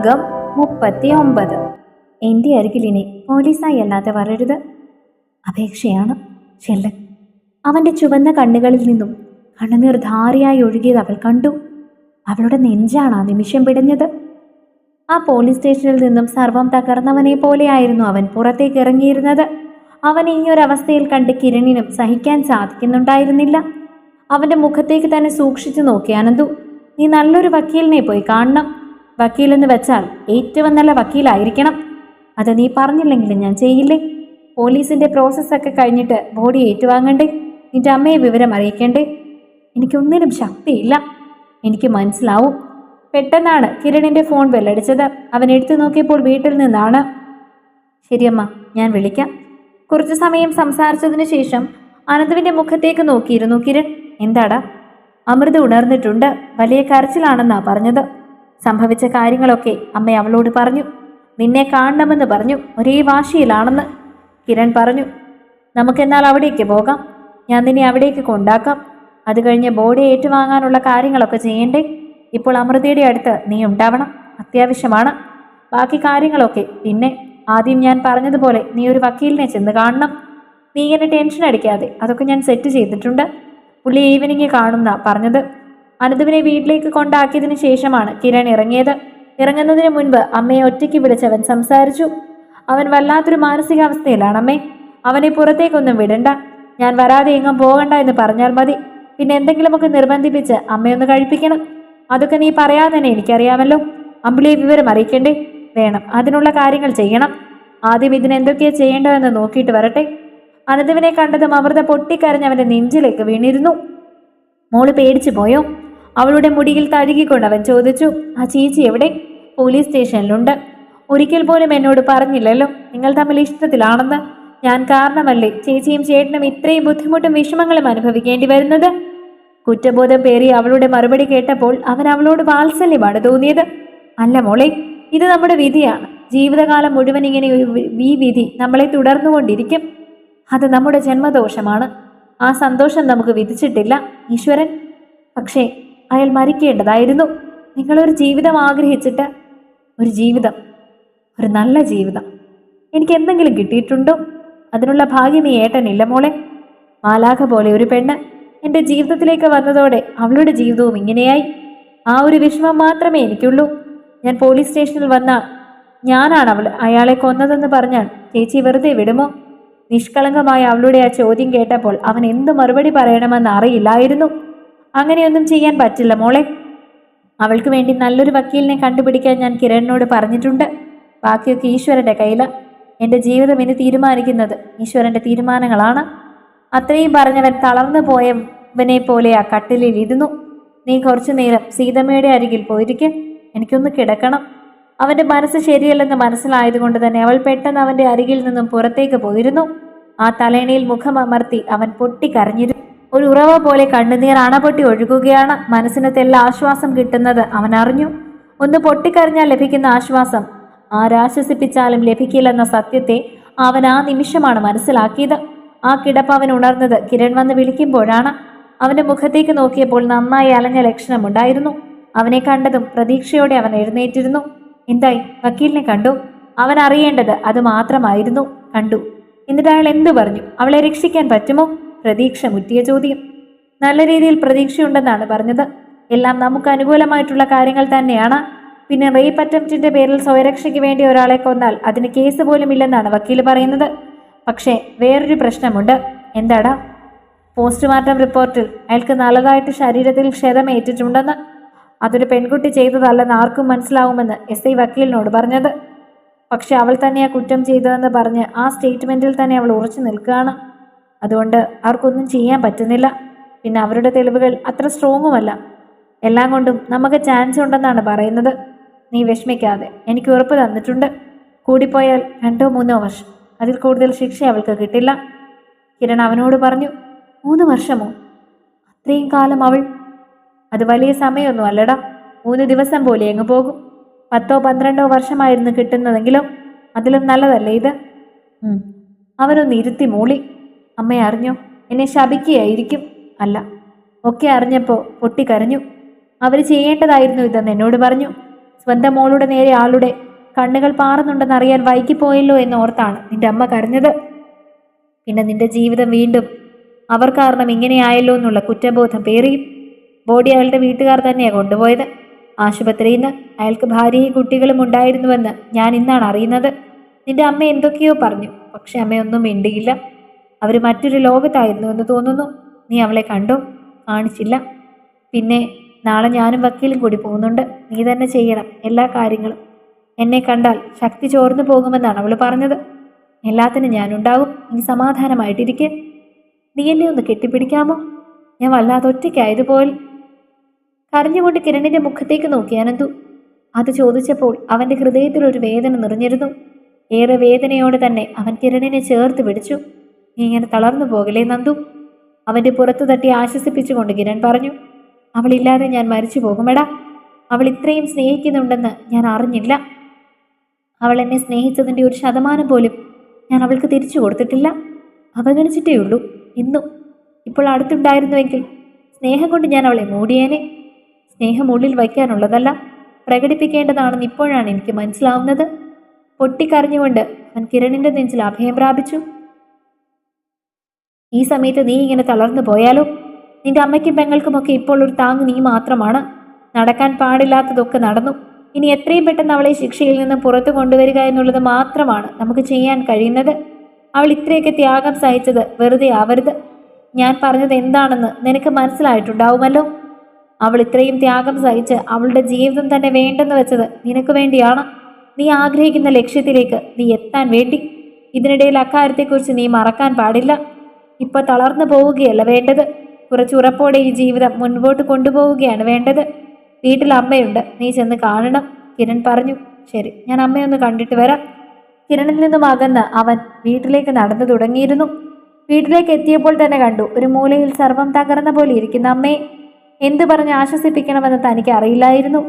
ഭാഗം 39. എൻ്റെ അരികിലിനി പോലീസായി അല്ലാതെ വരരുത്. അപേക്ഷയാണ്. ചെല്ല്. അവൻ്റെ ചുവന്ന കണ്ണുകളിൽ നിന്നും കണ്ണുനീർ ധാരയായി ഒഴുകിയത് അവൾ കണ്ടു. അവളുടെ നെഞ്ചാണ് ആ നിമിഷം പിടഞ്ഞത്. ആ പോലീസ് സ്റ്റേഷനിൽ നിന്നും സർവം തകർന്നവനെ പോലെയായിരുന്നു അവൻ പുറത്തേക്ക് ഇറങ്ങിയിരുന്നത്. അവൻ ഈ ഒരു അവസ്ഥയിൽ കണ്ട് കിരണിനും സഹിക്കാൻ സാധിക്കുന്നുണ്ടായിരുന്നില്ല. അവൻ്റെ മുഖത്തേക്ക് തന്നെ സൂക്ഷിച്ചു നോക്കി അനന്തു. നീ നല്ലൊരു വക്കീലിനെ പോയി കാണണം. വക്കീലെന്ന് വെച്ചാൽ ഏറ്റവും നല്ല വക്കീലായിരിക്കണം. അത് നീ പറഞ്ഞില്ലെങ്കിലും ഞാൻ ചെയ്യില്ലേ. പോലീസിൻ്റെ പ്രോസസ്സൊക്കെ കഴിഞ്ഞിട്ട് ബോഡി ഏറ്റുവാങ്ങണ്ടേ? നിന്റെ അമ്മയെ വിവരം അറിയിക്കണ്ടേ? എനിക്കൊന്നിനും ശക്തിയില്ല. എനിക്ക് മനസ്സിലാവും. പെട്ടെന്നാണ് കിരണിൻ്റെ ഫോൺ ബെല്ലടിച്ചത്. അവൻ എടുത്തു നോക്കിയപ്പോൾ വീട്ടിൽ നിന്നാണ്. ശരിയമ്മ, ഞാൻ വിളിക്കാം. കുറച്ചു സമയം സംസാരിച്ചതിന് ശേഷം അനന്തുവിൻ്റെ മുഖത്തേക്ക് നോക്കിയിരുന്നു കിരൺ. എന്താടാ? അമൃത ഉണർന്നിട്ടുണ്ട്. വലിയ കരച്ചിലാണെന്നാ പറഞ്ഞത്. സംഭവിച്ച കാര്യങ്ങളൊക്കെ അമ്മ അവളോട് പറഞ്ഞു. നിന്നെ കാണണമെന്ന് പറഞ്ഞു. ഒരേ വാശിയിലാണെന്ന് കിരൺ പറഞ്ഞു. നമുക്കെന്നാൽ അവിടേക്ക് പോകാം. ഞാൻ നിന്നെ അവിടേക്ക് കൊണ്ടാക്കാം. അത് കഴിഞ്ഞ് ബോഡി ഏറ്റുവാങ്ങാനുള്ള കാര്യങ്ങളൊക്കെ ചെയ്യണ്ടേ? ഇപ്പോൾ അമൃതയുടെ അടുത്ത് നീ ഉണ്ടാവണം. അത്യാവശ്യമാണ്. ബാക്കി കാര്യങ്ങളൊക്കെ പിന്നെ. ആദ്യം ഞാൻ പറഞ്ഞതുപോലെ നീ ഒരു വക്കീലിനെ ചെന്ന് കാണണം. നീ ഇങ്ങനെ ടെൻഷൻ അടിക്കാതെ. അതൊക്കെ ഞാൻ സെറ്റ് ചെയ്തിട്ടുണ്ട്. പുള്ളി ഈവനിങ് കാണുന്ന പറഞ്ഞത്. അനന്തുവിനെ വീട്ടിലേക്ക് കൊണ്ടാക്കിയതിനു ശേഷമാണ് കിരൺ ഇറങ്ങിയത്. ഇറങ്ങുന്നതിന് മുൻപ് അമ്മയെ ഒറ്റയ്ക്ക് വിളിച്ചവൻ സംസാരിച്ചു. അവൻ വല്ലാത്തൊരു മാനസികാവസ്ഥയിലാണ് അമ്മേ. അവനെ പുറത്തേക്കൊന്നും വിടണ്ട. ഞാൻ വരാതെ എങ്ങും പോകണ്ട എന്ന് പറഞ്ഞാൽ മതി. പിന്നെ എന്തെങ്കിലുമൊക്കെ നിർബന്ധിപ്പിച്ച് അമ്മയൊന്ന് കഴിപ്പിക്കണം. അതൊക്കെ നീ പറയാതെ തന്നെ എനിക്കറിയാമല്ലോ. അമ്പിളിയെ വിവരം അറിയിക്കണ്ടേ? വേണം. അതിനുള്ള കാര്യങ്ങൾ ചെയ്യണം. ആദ്യം ഇതിനെന്തൊക്കെയാ ചെയ്യേണ്ടതെന്ന് നോക്കിയിട്ട് വരട്ടെ. അനന്തുവിനെ കണ്ടതും അമൃത പൊട്ടിക്കരഞ്ഞ് അവൻ്റെ നെഞ്ചിലേക്ക് വീണിരുന്നു. മോള് പേടിച്ചു പോയോ? അവളുടെ മുടിയിൽ തഴുകിക്കൊണ്ട് അവൻ ചോദിച്ചു. ആ ചേച്ചി എവിടെ? പോലീസ് സ്റ്റേഷനിലുണ്ട്. ഒരിക്കൽ പോലും എന്നോട് പറഞ്ഞില്ലല്ലോ നിങ്ങൾ തമ്മിൽ ഇഷ്ടത്തിലാണെന്ന്. ഞാൻ കാരണമല്ലേ ചേച്ചിയും ചേട്ടനും ഇത്രയും ബുദ്ധിമുട്ടും വിഷമങ്ങളും അനുഭവിക്കേണ്ടി വരുന്നത്? കുറ്റബോധം പേറി അവളുടെ മറുപടി കേട്ടപ്പോൾ അവൻ അവളോട് വാത്സല്യമാണ് തോന്നിയത്. അല്ല മോളെ, ഇത് നമ്മുടെ വിധിയാണ്. ജീവിതകാലം മുഴുവൻ ഇങ്ങനെ ഈ വിധി നമ്മളെ തുടർന്നുകൊണ്ടിരിക്കും. അത് നമ്മുടെ ജന്മദോഷമാണ്. ആ സന്തോഷം നമുക്ക് വിധിച്ചിട്ടില്ല ഈശ്വരൻ. പക്ഷേ അയാൾ മരിക്കേണ്ടതായിരുന്നു. നിങ്ങളൊരു ജീവിതം ആഗ്രഹിച്ചിട്ട്, ഒരു ജീവിതം, ഒരു നല്ല ജീവിതം എനിക്ക് എന്തെങ്കിലും കിട്ടിയിട്ടുണ്ടോ? അതിനുള്ള ഭാഗ്യം ഈ ഏട്ടനില്ല മോളെ. മാലാഖ പോലെ ഒരു പെണ്ണ് എൻ്റെ ജീവിതത്തിലേക്ക് വന്നതോടെ അവളുടെ ജീവിതവും ഇങ്ങനെയായി. ആ ഒരു വിഷമം മാത്രമേ എനിക്കുള്ളൂ. ഞാൻ പോലീസ് സ്റ്റേഷനിൽ വന്ന ഞാനാണ് അയാളെ കൊന്നതെന്ന് പറഞ്ഞാൽ ചേച്ചി വെറുതെ വിടുമോ? നിഷ്കളങ്കമായ അവളുടെ ആ ചോദ്യം കേട്ടപ്പോൾ അവൻ എന്തു മറുപടി പറയണമെന്ന് അറിയില്ലായിരുന്നു. അങ്ങനെയൊന്നും ചെയ്യാൻ പറ്റില്ല മോളെ. അവൾക്ക് വേണ്ടി നല്ലൊരു വക്കീലിനെ കണ്ടുപിടിക്കാൻ ഞാൻ കിരണിനോട് പറഞ്ഞിട്ടുണ്ട്. ബാക്കിയൊക്കെ ഈശ്വരൻ്റെ കയ്യിൽ. എൻ്റെ ജീവിതം ഇനി തീരുമാനിക്കുന്നത് ഈശ്വരൻ്റെ തീരുമാനങ്ങളാണ്. അത്രയും പറഞ്ഞവൻ തളർന്നു പോയവനെ പോലെ ആ കട്ടിലിൽ ഇരുന്നു. നീ കുറച്ചു നേരം സീതമ്മയുടെ അരികിൽ പോയിരിക്കെ. എനിക്കൊന്ന് കിടക്കണം. അവൻ്റെ മനസ്സ് ശരിയല്ലെന്ന് മനസ്സിലായതുകൊണ്ട് തന്നെ അവൾ പെട്ടെന്ന് അവൻ്റെ അരികിൽ നിന്നും പുറത്തേക്ക് പോയിരുന്നു. ആ തലേണയിൽ മുഖം അമർത്തി അവൻ പൊട്ടിക്കരഞ്ഞിരുന്നു. ഒരു ഉറവ പോലെ കണ്ണുനീർ അണപൊട്ടി ഒഴുകുകയാണ്. മനസ്സിന് തെല്ല ആശ്വാസം കിട്ടുന്നത് അവൻ അറിഞ്ഞു. ഒന്ന് പൊട്ടിക്കരഞ്ഞാൽ ലഭിക്കുന്ന ആശ്വാസം ആരാശ്വസിപ്പിച്ചാലും ലഭിക്കില്ലെന്ന സത്യത്തെ അവൻ ആ നിമിഷമാണ് മനസ്സിലാക്കിയത്. ആ കിടപ്പ് അവൻ ഉണർന്നത് കിരൺ വന്ന് വിളിക്കുമ്പോഴാണ്. അവൻ്റെ മുഖത്തേക്ക് നോക്കിയപ്പോൾ നന്നായി അലഞ്ഞ ലക്ഷണമുണ്ടായിരുന്നു. അവനെ കണ്ടതും പ്രതീക്ഷയോടെ അവൻ എഴുന്നേറ്റിരുന്നു. എന്തായി? വക്കീലിനെ കണ്ടു? അവൻ അറിയേണ്ടത് അത് മാത്രമായിരുന്നു. കണ്ടു. എന്നിട്ട് അയാൾ എന്തു പറഞ്ഞു? അവളെ രക്ഷിക്കാൻ പറ്റുമോ? പ്രതീക്ഷ മുറ്റിയ ചോദ്യം. നല്ല രീതിയിൽ പ്രതീക്ഷയുണ്ടെന്നാണ് പറഞ്ഞത്. എല്ലാം നമുക്ക് അനുകൂലമായിട്ടുള്ള കാര്യങ്ങൾ തന്നെയാണ്. പിന്നെ റേപ്പ് അറ്റംപ്റ്റിന്റെ പേരിൽ സ്വയരക്ഷയ്ക്ക് വേണ്ടി ഒരാളെ കൊന്നാൽ അതിന് കേസ് പോലും ഇല്ലെന്നാണ് വക്കീൽ പറയുന്നത്. പക്ഷേ വേറൊരു പ്രശ്നമുണ്ട്. എന്താടാ? പോസ്റ്റ്മോർട്ടം റിപ്പോർട്ടിൽ അയാൾക്ക് നല്ലതായിട്ട് ശരീരത്തിൽ ക്ഷതമേറ്റിട്ടുണ്ടെന്ന്. അതൊരു പെൺകുട്ടി ചെയ്തതല്ലെന്ന് ആർക്കും മനസ്സിലാവുമെന്ന് SI വക്കീലിനോട് പറഞ്ഞത്. പക്ഷെ അവൾ തന്നെയാ കുറ്റം ചെയ്തതെന്ന് പറഞ്ഞ് ആ സ്റ്റേറ്റ്മെൻറ്റിൽ തന്നെ അവൾ ഉറച്ചു നിൽക്കുകയാണ്. അതുകൊണ്ട് അവർക്കൊന്നും ചെയ്യാൻ പറ്റുന്നില്ല. പിന്നെ അവരുടെ തെളിവുകൾ അത്ര സ്ട്രോങ്ങുമല്ല. എല്ലാം കൊണ്ടും നമുക്ക് ചാൻസ് ഉണ്ടെന്നാണ് പറയുന്നത്. നീ വിഷമിക്കാതെ. എനിക്ക് ഉറപ്പ് തന്നിട്ടുണ്ട്. കൂടിപ്പോയാൽ 2-3 വർഷം. അതിൽ കൂടുതൽ ശിക്ഷ അവൾക്ക് കിട്ടില്ല. കിരൺ അവനോട് പറഞ്ഞു. 3 വർഷമോ? അത്രയും കാലം അവൾ? അത് വലിയ സമയമൊന്നും അല്ലടാ. 3 ദിവസം പോലെ അങ്ങ് പോകും. 10-12 വർഷമായിരുന്നു കിട്ടുന്നതെങ്കിലോ അതിലും നല്ലതല്ലേ ഇത്? അവനൊന്ന് ഇരുത്തി മൂളി. അമ്മയെ അറിഞ്ഞോ? എന്നെ ശപിക്കുകയായിരിക്കും. അല്ല, ഒക്കെ അറിഞ്ഞപ്പോൾ പൊട്ടിക്കരഞ്ഞു. അവർ ചെയ്യേണ്ടതായിരുന്നു ഇതെന്ന് എന്നോട് പറഞ്ഞു. സ്വന്തം മോളുടെ നേരെ ആളുടെ കണ്ണുകൾ പാറുന്നുണ്ടെന്നറിയാൻ വൈകിപ്പോയല്ലോ എന്നോർത്താണ് നിന്റെ അമ്മ കരഞ്ഞത്. പിന്നെ നിന്റെ ജീവിതം വീണ്ടും അവർ കാരണം ഇങ്ങനെയായല്ലോ എന്നുള്ള കുറ്റബോധം പേറിയും. ബോഡി അയാളുടെ വീട്ടുകാർ തന്നെയാണ് കൊണ്ടുപോയത്. ആശുപത്രിയിൽ നിന്ന് അയാൾക്ക് ഭാര്യയും കുട്ടികളും ഉണ്ടായിരുന്നുവെന്ന് ഞാൻ ഇന്നാണ് അറിയുന്നത്. നിന്റെ അമ്മ എന്തൊക്കെയോ പറഞ്ഞു, പക്ഷെ അമ്മയൊന്നും മിണ്ടിയില്ല. അവർ മറ്റൊരു ലോകത്തായിരുന്നു എന്ന് തോന്നുന്നു. നീ അവളെ കണ്ടോ? കാണിച്ചില്ല. പിന്നെ നാളെ ഞാനും വക്കീലും കൂടി പോകുന്നുണ്ട്. നീ തന്നെ ചെയ്യണം എല്ലാ കാര്യങ്ങളും. എന്നെ കണ്ടാൽ ശക്തി ചോർന്നു പോകുമെന്നാണ് അവൾ പറഞ്ഞത്. എല്ലാത്തിനും ഞാനുണ്ടാവും. നീ സമാധാനമായിട്ടിരിക്കെ. നീ എന്നെ ഒന്ന് കെട്ടിപ്പിടിക്കാമോ? ഞാൻ വല്ലാതെ ഒറ്റയ്ക്കായതുപോലെ. കരഞ്ഞുകൊണ്ട് കിരണിന്റെ മുഖത്തേക്ക് നോക്കി അനന്തു. അത് ചോദിച്ചപ്പോൾ അവന്റെ ഹൃദയത്തിൽ ഒരു വേദന നിറഞ്ഞിരുന്നു. ഏറെ വേദനയോടെ തന്നെ അവൻ കിരണിനെ ചേർത്ത് പിടിച്ചു. നീ ഇങ്ങനെ തളർന്നു പോകലേ നന്ദു. അവന്റെ പുറത്തു തട്ടി ആശ്വസിപ്പിച്ചുകൊണ്ട് കിരൺ പറഞ്ഞു. അവളില്ലാതെ ഞാൻ മരിച്ചു പോകുമെടാ. അവൾ ഇത്രയും സ്നേഹിക്കുന്നുണ്ടെന്ന് ഞാൻ അറിഞ്ഞില്ല. അവൾ എന്നെ സ്നേഹിച്ചതിൻ്റെ 1% പോലും ഞാൻ അവൾക്ക് തിരിച്ചു കൊടുത്തിട്ടില്ല. അവഗണിച്ചിട്ടേ ഉള്ളൂ ഇന്നും. ഇപ്പോൾ അടുത്തുണ്ടായിരുന്നുവെങ്കിൽ സ്നേഹം കൊണ്ട് ഞാൻ അവളെ മൂടിയേനെ. സ്നേഹം ഉള്ളിൽ വയ്ക്കാനുള്ളതല്ല, പ്രകടിപ്പിക്കേണ്ടതാണെന്ന് ഇപ്പോഴാണ് എനിക്ക് മനസ്സിലാവുന്നത്. പൊട്ടിക്കരഞ്ഞുകൊണ്ട് അവൻ കിരണിന്റെ നെഞ്ചിൽ അഭയം പ്രാപിച്ചു. ഈ സമയത്ത് നീ ഇങ്ങനെ തളർന്നു പോയാലോ? നിന്റെ അമ്മയ്ക്കും പെങ്ങൾക്കുമൊക്കെ ഇപ്പോൾ ഒരു താങ്ങ് നീ മാത്രമാണ്. നടക്കാൻ പാടില്ലാത്തതൊക്കെ നടന്നു. ഇനി എത്രയും പെട്ടെന്ന് അവളെ ശിക്ഷയിൽ നിന്ന് പുറത്തു കൊണ്ടുവരിക എന്നുള്ളത് മാത്രമാണ് നമുക്ക് ചെയ്യാൻ കഴിയുന്നത്. അവൾ ഇത്രയൊക്കെ ത്യാഗം സഹിച്ചത് വെറുതെ ആവരുത്. ഞാൻ പറഞ്ഞത് എന്താണെന്ന് നിനക്ക് മനസ്സിലായിട്ടുണ്ടാവുമല്ലോ. അവൾ ഇത്രയും ത്യാഗം സഹിച്ച് അവളുടെ ജീവിതം തന്നെ വേണ്ടെന്ന് വെച്ചത് നിനക്ക് വേണ്ടിയാണ്. നീ ആഗ്രഹിക്കുന്ന ലക്ഷ്യത്തിലേക്ക് നീ എത്താൻ വേണ്ടി. ഇതിനിടയിൽ അക്കാര്യത്തെക്കുറിച്ച് നീ മറക്കാൻ പാടില്ല. ഇപ്പൊ തളർന്നു പോവുകയല്ല വേണ്ടത്. കുറച്ച് ഉറപ്പോടെ ഈ ജീവിതം മുൻപോട്ട് കൊണ്ടുപോവുകയാണ് വേണ്ടത്. വീട്ടിൽ അമ്മയുണ്ട്, നീ ചെന്ന് കാണണം. കിരൺ പറഞ്ഞു. ശരി, ഞാൻ അമ്മയൊന്ന് കണ്ടിട്ട് വരാം. കിരണിൽ നിന്നും അകന്ന് അവൻ വീട്ടിലേക്ക് നടന്നു തുടങ്ങിയിരുന്നു. വീട്ടിലേക്ക് എത്തിയപ്പോൾ തന്നെ കണ്ടു ഒരു മൂലയിൽ സർവം തകർന്ന പോലെ ഇരിക്കുന്ന അമ്മയെ. എന്തു പറഞ്ഞ് ആശ്വസിപ്പിക്കണമെന്ന് തനിക്ക് അറിയില്ലായിരുന്നു.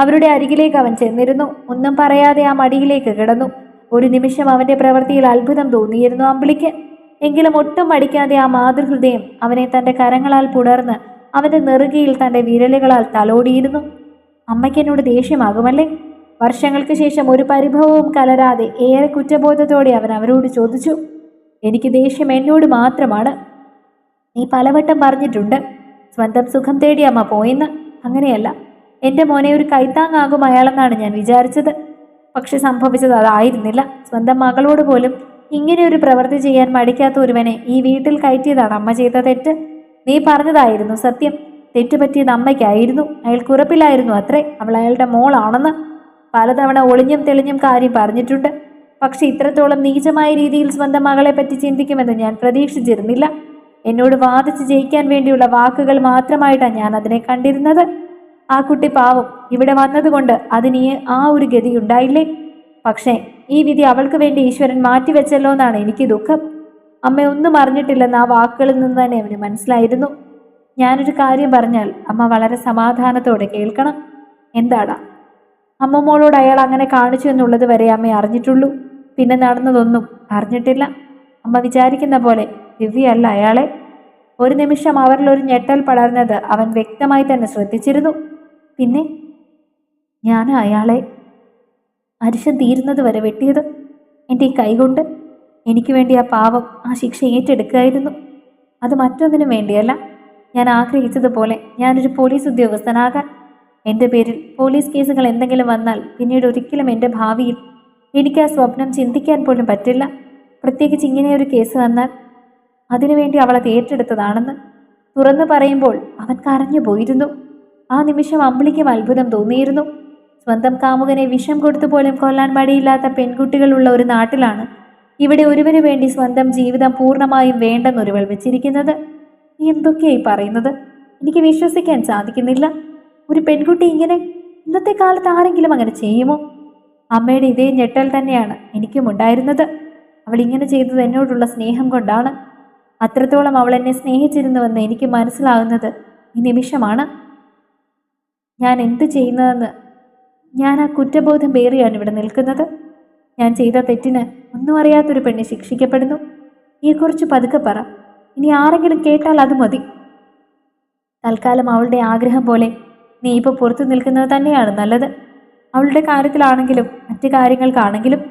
അവരുടെ അരികിലേക്ക് അവൻ ചെന്നിരുന്നു. ഒന്നും പറയാതെ ആ മടിയിലേക്ക് കിടന്നു. ഒരു നിമിഷം അവന്റെ പ്രവൃത്തിയിൽ അത്ഭുതം തോന്നിയിരുന്നു അമ്പിളിക്ക്. എങ്കിലും ഒട്ടും മടിക്കാതെ ആ മാതൃഹൃദയം അവനെ തന്റെ കരങ്ങളാൽ പുണർന്ന് അവന്റെ നെറുകയിൽ തന്റെ വിരലുകളാൽ തലോടിയിരുന്നു. അമ്മയ്ക്ക് എന്നോട് ദേഷ്യമാകുമല്ലേ? വർഷങ്ങൾക്ക് ശേഷം ഒരു പരിഭവവും കലരാതെ ഏറെ കുറ്റബോധത്തോടെ അവൻ അവരോട് ചോദിച്ചു. എനിക്ക് ദേഷ്യം എന്നോട് മാത്രമാണ്. നീ പലവട്ടം പറഞ്ഞിട്ടുണ്ട് സ്വന്തം സുഖം തേടി അമ്മ പോയെന്ന്. അങ്ങനെയല്ല, എൻ്റെ മോനെ ഒരു കൈത്താങ്ങാകും അയാളെന്നാണ് ഞാൻ വിചാരിച്ചത്. പക്ഷെ സംഭവിച്ചത് അതായിരുന്നില്ല. സ്വന്തം മകളോട് പോലും ഇങ്ങനെ ഒരു പ്രവൃത്തി ചെയ്യാൻ മടിക്കാത്ത ഒരുവനെ ഈ വീട്ടിൽ കയറ്റിയതാണ് അമ്മ ചെയ്ത തെറ്റ്. നീ പറഞ്ഞതായിരുന്നു സത്യം. തെറ്റുപറ്റിയത് അമ്മയ്ക്കായിരുന്നു. അയാൾക്ക് ഉറപ്പില്ലായിരുന്നു അത്രേ അവൾ അയാളുടെ മോളാണെന്ന്. പലതവണ ഒളിഞ്ഞും തെളിഞ്ഞും കാര്യം പറഞ്ഞിട്ടുണ്ട്. പക്ഷെ ഇത്രത്തോളം നീചമായ രീതിയിൽ സ്വന്തം മകളെ പറ്റി ചിന്തിക്കുമെന്ന് ഞാൻ പ്രതീക്ഷിച്ചിരുന്നില്ല. എന്നോട് വാദിച്ച് ജയിക്കാൻ വേണ്ടിയുള്ള വാക്കുകൾ മാത്രമായിട്ടാണ് ഞാൻ അതിനെ കണ്ടിരുന്നത്. ആ കുട്ടി പാവം ഇവിടെ വന്നതുകൊണ്ട് അതിന് ആ ഒരു ഗതി ഉണ്ടായില്ലേ? പക്ഷേ ഈ വിധി അവൾക്ക് വേണ്ടി ഈശ്വരൻ മാറ്റിവെച്ചല്ലോ എന്നാണ് എനിക്ക് ദുഃഖം. അമ്മ ഒന്നും അറിഞ്ഞിട്ടില്ലെന്ന് ആ വാക്കുകളിൽ നിന്ന് തന്നെ അവന് മനസ്സിലായിരുന്നു. ഞാനൊരു കാര്യം പറഞ്ഞാൽ അമ്മ വളരെ സമാധാനത്തോടെ കേൾക്കണം. എന്താടാ? അമ്മ മോളോട് അയാൾ അങ്ങനെ കാണിച്ചു എന്നുള്ളത് വരെ അമ്മ അറിഞ്ഞിട്ടുള്ളൂ. പിന്നെ നടന്നതൊന്നും അറിഞ്ഞിട്ടില്ല. അമ്മ വിചാരിക്കുന്ന പോലെ ദിവ്യയല്ല അയാളെ. ഒരു നിമിഷം അവരിലൊരു ഞെട്ടൽ പടർന്നത് അവൻ വ്യക്തമായി തന്നെ ശ്രദ്ധിച്ചിരുന്നു. പിന്നെ ഞാൻ അയാളെ അരിശം തീരുന്നത് വരെ വെട്ടിയത് എൻ്റെ ഈ കൈകൊണ്ട്. എനിക്ക് വേണ്ടി ആ പാവം ആ ശിക്ഷ ഏറ്റെടുക്കുകയായിരുന്നു. അത് മറ്റൊന്നിനും വേണ്ടിയല്ല. ഞാൻ ആഗ്രഹിച്ചതുപോലെ ഞാനൊരു പോലീസ് ഉദ്യോഗസ്ഥനാകാൻ. എൻ്റെ പേരിൽ പോലീസ് കേസുകൾ എന്തെങ്കിലും വന്നാൽ പിന്നീട് ഒരിക്കലും എൻ്റെ ഭാവിയിൽ എനിക്ക് ആ സ്വപ്നം ചിന്തിക്കാൻ പോലും പറ്റില്ല. പ്രത്യേകിച്ച് ഇങ്ങനെയൊരു കേസ് വന്നാൽ. അതിനുവേണ്ടി അവളത് ഏറ്റെടുത്തതാണെന്ന് തുറന്നു പറയുമ്പോൾ അവൻ കരഞ്ഞു പോയിരുന്നു. ആ നിമിഷം അമ്പിളിക്കും അത്ഭുതം തോന്നിയിരുന്നു. സ്വന്തം കാമുകനെ വിഷം കൊടുത്തു പോലും കൊല്ലാൻ മടിയില്ലാത്ത പെൺകുട്ടികളുള്ള ഒരു നാട്ടിലാണ് ഇവിടെ ഒരുവന് വേണ്ടി സ്വന്തം ജീവിതം പൂർണ്ണമായും വേണ്ടെന്നൊരുവൾ വെച്ചിരിക്കുന്നത്. എന്തൊക്കെയായി പറയുന്നത്? എനിക്ക് വിശ്വസിക്കാൻ സാധിക്കുന്നില്ല. ഒരു പെൺകുട്ടി ഇങ്ങനെ ഇന്നത്തെ കാലത്ത് ആരെങ്കിലും അങ്ങനെ ചെയ്യുമോ? അമ്മയുടെ ഇതേ ഞെട്ടൽ തന്നെയാണ് എനിക്കും ഉണ്ടായിരുന്നത്. അവൾ ഇങ്ങനെ ചെയ്തത് എന്നോടുള്ള സ്നേഹം കൊണ്ടാണ്. അത്രത്തോളം അവൾ എന്നെ സ്നേഹിച്ചിരുന്നുവെന്ന് എനിക്ക് മനസ്സിലാകുന്നത് ഈ നിമിഷമാണ്. ഞാൻ എന്ത് ചെയ്യുന്നതെന്ന് ഞാൻ ആ കുറ്റബോധം പേറിയാണ് ഇവിടെ നിൽക്കുന്നത്. ഞാൻ ചെയ്ത തെറ്റിന് ഒന്നും അറിയാത്തൊരു പെണ്ണെ ശിക്ഷിക്കപ്പെടുന്നു. നീയെക്കുറിച്ച് പതുക്കെ പറ. ഇനി ആരെങ്കിലും കേട്ടാൽ അത് മതി. തൽക്കാലം അവളുടെ ആഗ്രഹം പോലെ നീ ഇപ്പോൾ പുറത്തു നിൽക്കുന്നത് തന്നെയാണ് നല്ലത്. അവളുടെ കാര്യത്തിലാണെങ്കിലും മറ്റു കാര്യങ്ങൾക്കാണെങ്കിലും.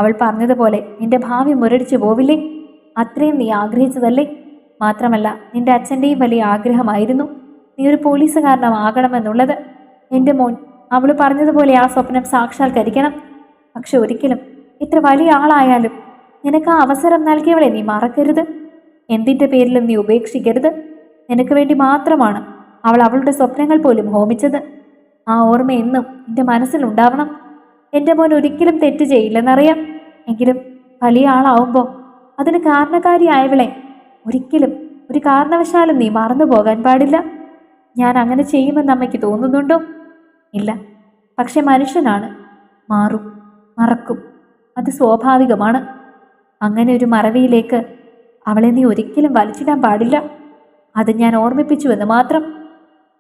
അവൾ പറഞ്ഞതുപോലെ നിന്റെ ഭാവി മുരടിച്ചു പോവില്ലേ? അത്രയും നീ ആഗ്രഹിച്ചതല്ലേ? മാത്രമല്ല നിന്റെ അച്ഛൻ്റെയും വലിയ ആഗ്രഹമായിരുന്നു നീ ഒരു പോലീസുകാരനാകണമെന്നുള്ളത്. എൻ്റെ മോൻ അവൾ പറഞ്ഞതുപോലെ ആ സ്വപ്നം സാക്ഷാത്കരിക്കണം. പക്ഷെ ഒരിക്കലും ഇത്ര വലിയ ആളായാലും നിനക്ക് ആ അവസരം നൽകിയവളെ നീ മറക്കരുത്. എന്തിൻ്റെ പേരിലും നീ ഉപേക്ഷിക്കരുത്. നിനക്ക് വേണ്ടി മാത്രമാണ് അവൾ അവളുടെ സ്വപ്നങ്ങൾ പോലും ഹോമിച്ചത്. ആ ഓർമ്മ എന്നും എൻ്റെ മനസ്സിലുണ്ടാവണം. എൻ്റെ മോൻ ഒരിക്കലും തെറ്റ് ചെയ്യില്ലെന്നറിയാം. എങ്കിലും വലിയ ആളാവുമ്പോൾ അതിന് കാരണക്കാരിയായവളെ ഒരിക്കലും ഒരു കാരണവശാലും നീ മറന്നു പോകാൻ പാടില്ല. ഞാൻ അങ്ങനെ ചെയ്യുമെന്ന് അമ്മയ്ക്ക് തോന്നുന്നുണ്ടോ? ഇല്ല. പക്ഷെ മനുഷ്യനാണ്, മാറും, മറക്കും. അത് സ്വാഭാവികമാണ്. അങ്ങനെ ഒരു മറവിയിലേക്ക് അവളെ നീ ഒരിക്കലും വലിച്ചിടാൻ പാടില്ല. അത് ഞാൻ ഓർമ്മിപ്പിച്ചുവെന്ന് മാത്രം.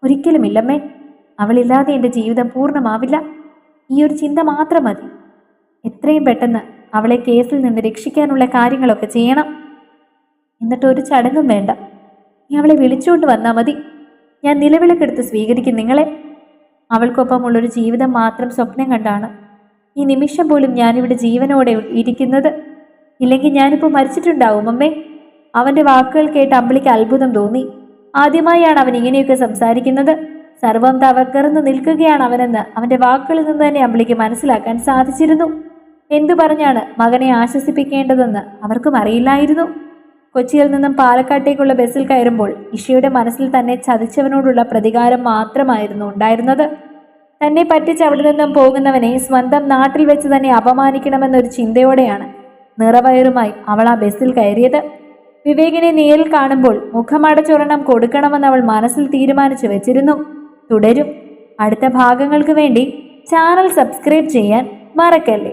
ഒരിക്കലുമില്ലമ്മേ. അവളില്ലാതെ എൻ്റെ ജീവിതം പൂർണ്ണമാവില്ല. ഈ ഒരു ചിന്ത മാത്രം മതി. എത്രയും പെട്ടെന്ന് അവളെ കേസിൽ നിന്ന് രക്ഷിക്കാനുള്ള കാര്യങ്ങളൊക്കെ ചെയ്യണം. എന്നിട്ട് ഒരു ചടങ്ങും വേണ്ട. നീ അവളെ വിളിച്ചുകൊണ്ട് വന്നാൽ മതി. ഞാൻ നിലവിളക്കെടുത്ത് സ്വീകരിക്കും നിങ്ങളെ. അവൾക്കൊപ്പമുള്ളൊരു ജീവിതം മാത്രം സ്വപ്നം കണ്ടാണ് ഈ നിമിഷം പോലും ഞാനിവിടെ ജീവനോടെ ഇരിക്കുന്നത്. ഇല്ലെങ്കിൽ ഞാനിപ്പോൾ മരിച്ചിട്ടുണ്ടാവും അമ്മേ. അവൻ്റെ വാക്കുകൾ കേട്ട് അമ്പിളിക്ക് അത്ഭുതം തോന്നി. ആദ്യമായാണ് അവൻ ഇങ്ങനെയൊക്കെ സംസാരിക്കുന്നത്. സർവം തകർന്നു നിൽക്കുകയാണ് അവനെന്ന് അവൻ്റെ വാക്കുകളിൽ നിന്ന് തന്നെ അമ്പിളിക്ക് മനസ്സിലാക്കാൻ സാധിച്ചിരുന്നു. എന്തു പറഞ്ഞാണ് മകനെ ആശ്വസിപ്പിക്കേണ്ടതെന്ന് അവർക്കും അറിയില്ലായിരുന്നു. കൊച്ചിയിൽ നിന്നും പാലക്കാട്ടേക്കുള്ള ബസ്സിൽ കയറുമ്പോൾ ഇഷയുടെ മനസ്സിൽ തന്നെ ചതിച്ചവനോടുള്ള പ്രതികാരം മാത്രമായിരുന്നു ഉണ്ടായിരുന്നത്. തന്നെ പറ്റിച്ച് അവിടെ നിന്നും പോകുന്നവനെ സ്വന്തം നാട്ടിൽ വെച്ച് തന്നെ അപമാനിക്കണമെന്നൊരു ചിന്തയോടെയാണ് നിറവയറുമായി അവൾ ആ ബസ്സിൽ കയറിയത്. വിവേകിനെ നേരിൽ കാണുമ്പോൾ മുഖമടച്ചൊരെണ്ണം കൊടുക്കണമെന്ന് അവൾ മനസ്സിൽ തീരുമാനിച്ചു വെച്ചിരുന്നു. തുടരും. അടുത്ത ഭാഗങ്ങൾക്ക് വേണ്ടി ചാനൽ സബ്സ്ക്രൈബ് ചെയ്യാൻ മറക്കല്ലേ.